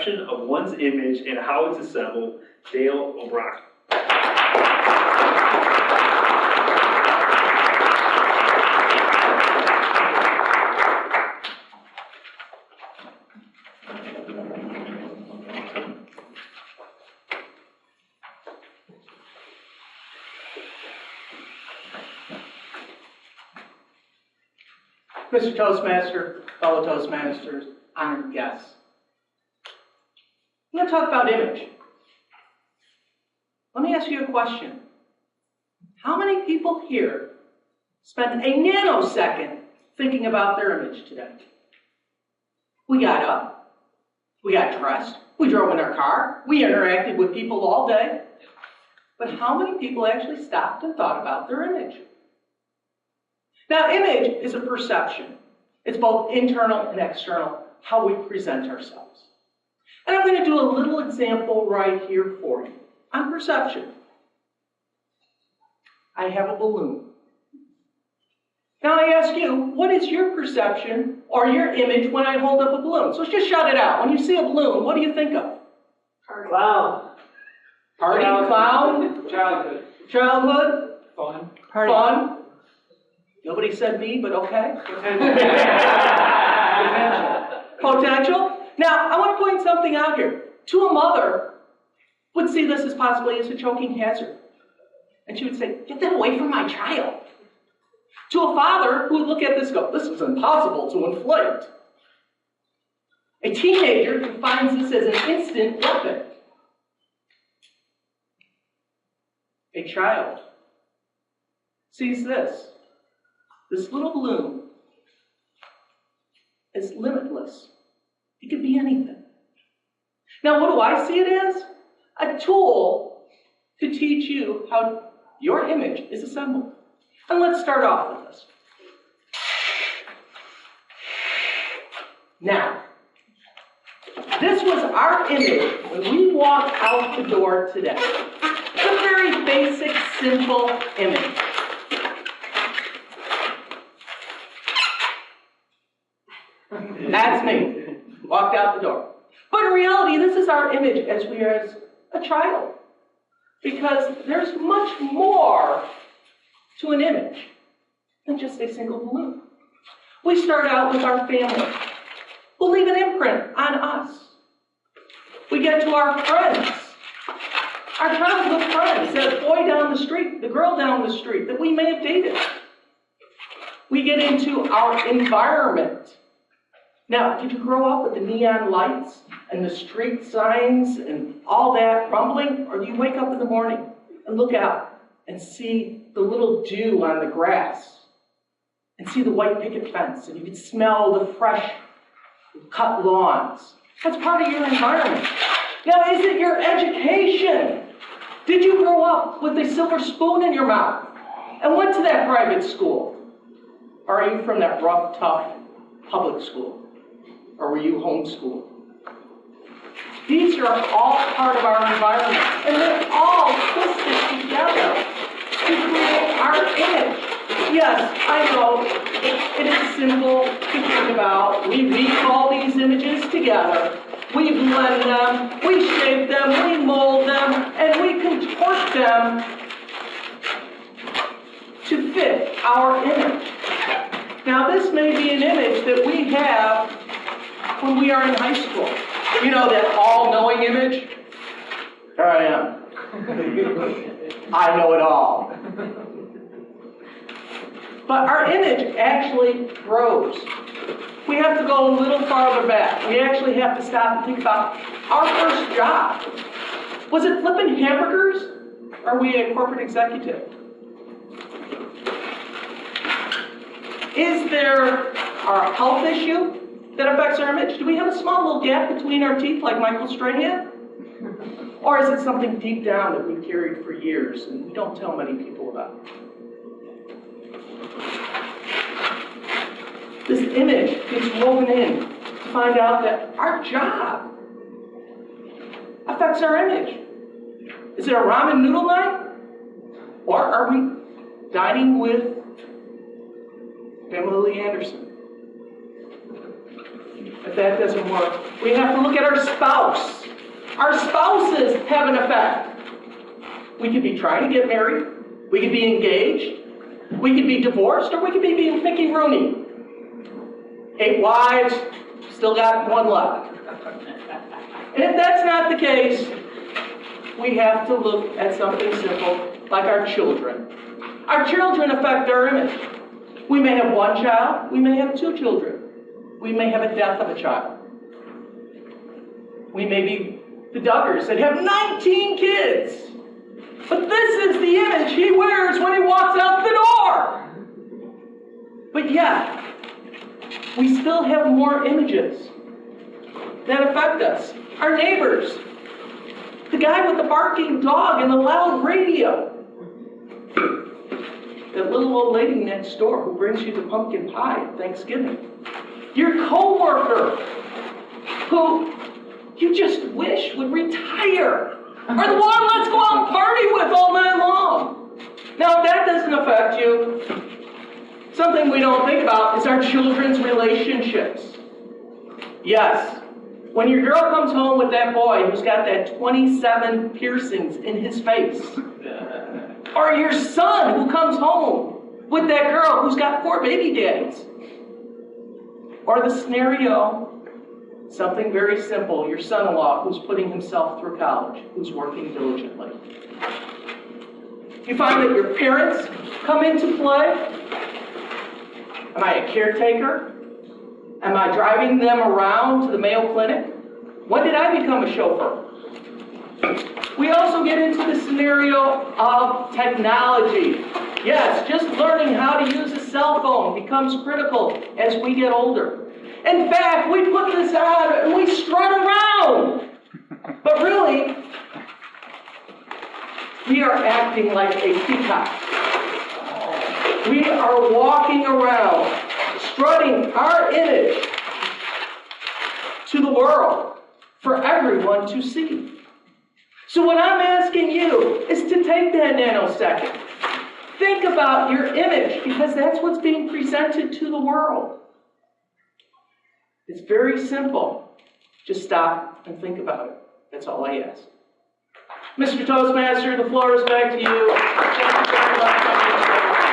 perception of one's image and how it's assembled. Dale Obrochta. Mr. Toastmaster, fellow Toastmasters, honored guests. I'm going to talk about image. Let me ask you a question. How many people here spend a nanosecond thinking about their image today? We got up, we got dressed, we drove in our car, we interacted with people all day. But how many people actually stopped and thought about their image? Now, image is a perception. It's both internal and external, how we present ourselves. And I'm going to do a little example right here for you on perception. I have a balloon. Now I ask you, what is your perception or your image when I hold up a balloon? So just shout it out. When you see a balloon, what do you think of? Clown. Party, clown? Childhood. Childhood? Fun. Party. Fun? Nobody said me, but okay. Potential. Now, I want to point something out here. To a mother, would see this as possibly as a choking hazard. And she would say, get that away from my child. To a father who would look at this and go, this is impossible to inflate. A teenager who finds this as an instant weapon. A child sees this little balloon is limitless. It could be anything. Now, what do I see it as? A tool to teach you how your image is assembled. And let's start off with this. Now, this was our image when we walked out the door today. It's a very basic, simple image. That's me. Walked out the door. But in reality, this is our image as we are as a child. Because there's much more to an image than just a single balloon. We start out with our family. We'll leave an imprint on us. We get to our friends. Our childhood friends, that boy down the street, the girl down the street that we may have dated. We get into our environment. Now, did you grow up with the neon lights and the street signs and all that rumbling? Or do you wake up in the morning and look out and see the little dew on the grass and see the white picket fence and you can smell the fresh cut lawns? That's part of your environment. Now, is it your education? Did you grow up with a silver spoon in your mouth and went to that private school? Or are you from that rough, tough public school? Or were you homeschooled? These are all part of our environment, and they're all twisted together to create our image. Yes, I know it is simple to think about. We weave all these images together. We blend them, we shape them, we mold them, and we contort them to fit our image. Now, this may be an image that we have when we are in high school. You know, that all-knowing image? There I am. I know it all. But our image actually grows. We have to go a little farther back. We actually have to stop and think about our first job. Was it flipping hamburgers? Or are we a corporate executive? Is there a health issue that affects our image? Do we have a small little gap between our teeth like Michael Strahan? Or is it something deep down that we've carried for years and we don't tell many people about? This image gets woven in to find out that our job affects our image. Is it a ramen noodle night? Or are we dining with Emily Anderson? If that doesn't work, we have to look at our spouse. Our spouses have an effect. We could be trying to get married. We could be engaged. We could be divorced, or we could be being Mickey Rooney. 8 wives, still got 1 left. And if that's not the case, we have to look at something simple like our children. Our children affect our image. We may have 1 child, we may have 2 children. We may have a death of a child. We may be the Duggars that have 19 kids. But this is the image he wears when he walks out the door. But yet, we still have more images that affect us. Our neighbors. The guy with the barking dog and the loud radio. That little old lady next door who brings you the pumpkin pie at Thanksgiving. Your coworker who you just wish would retire. Or the one let's go out and party with all night long. Now, if that doesn't affect you, something we don't think about is our children's relationships. Yes, when your girl comes home with that boy who's got that 27 piercings in his face, or your son who comes home with that girl who's got 4 baby daddies, or the scenario, something very simple, your son-in-law who's putting himself through college, who's working diligently. You find that your parents come into play. Am I a caretaker? Am I driving them around to the Mayo Clinic? When did I become a chauffeur? We also get into the scenario of technology. Yes, just learning how to use a cell phone becomes critical as we get older. In fact, we put this on and we strut around. But really, we are acting like a peacock. We are walking around, strutting our image to the world for everyone to see. So what I'm asking you is to take that nanosecond. Think about your image, because that's what's being presented to the world. It's very simple. Just stop and think about it. That's all I ask. Mr. Toastmaster, the floor is back to you. Thank you very much.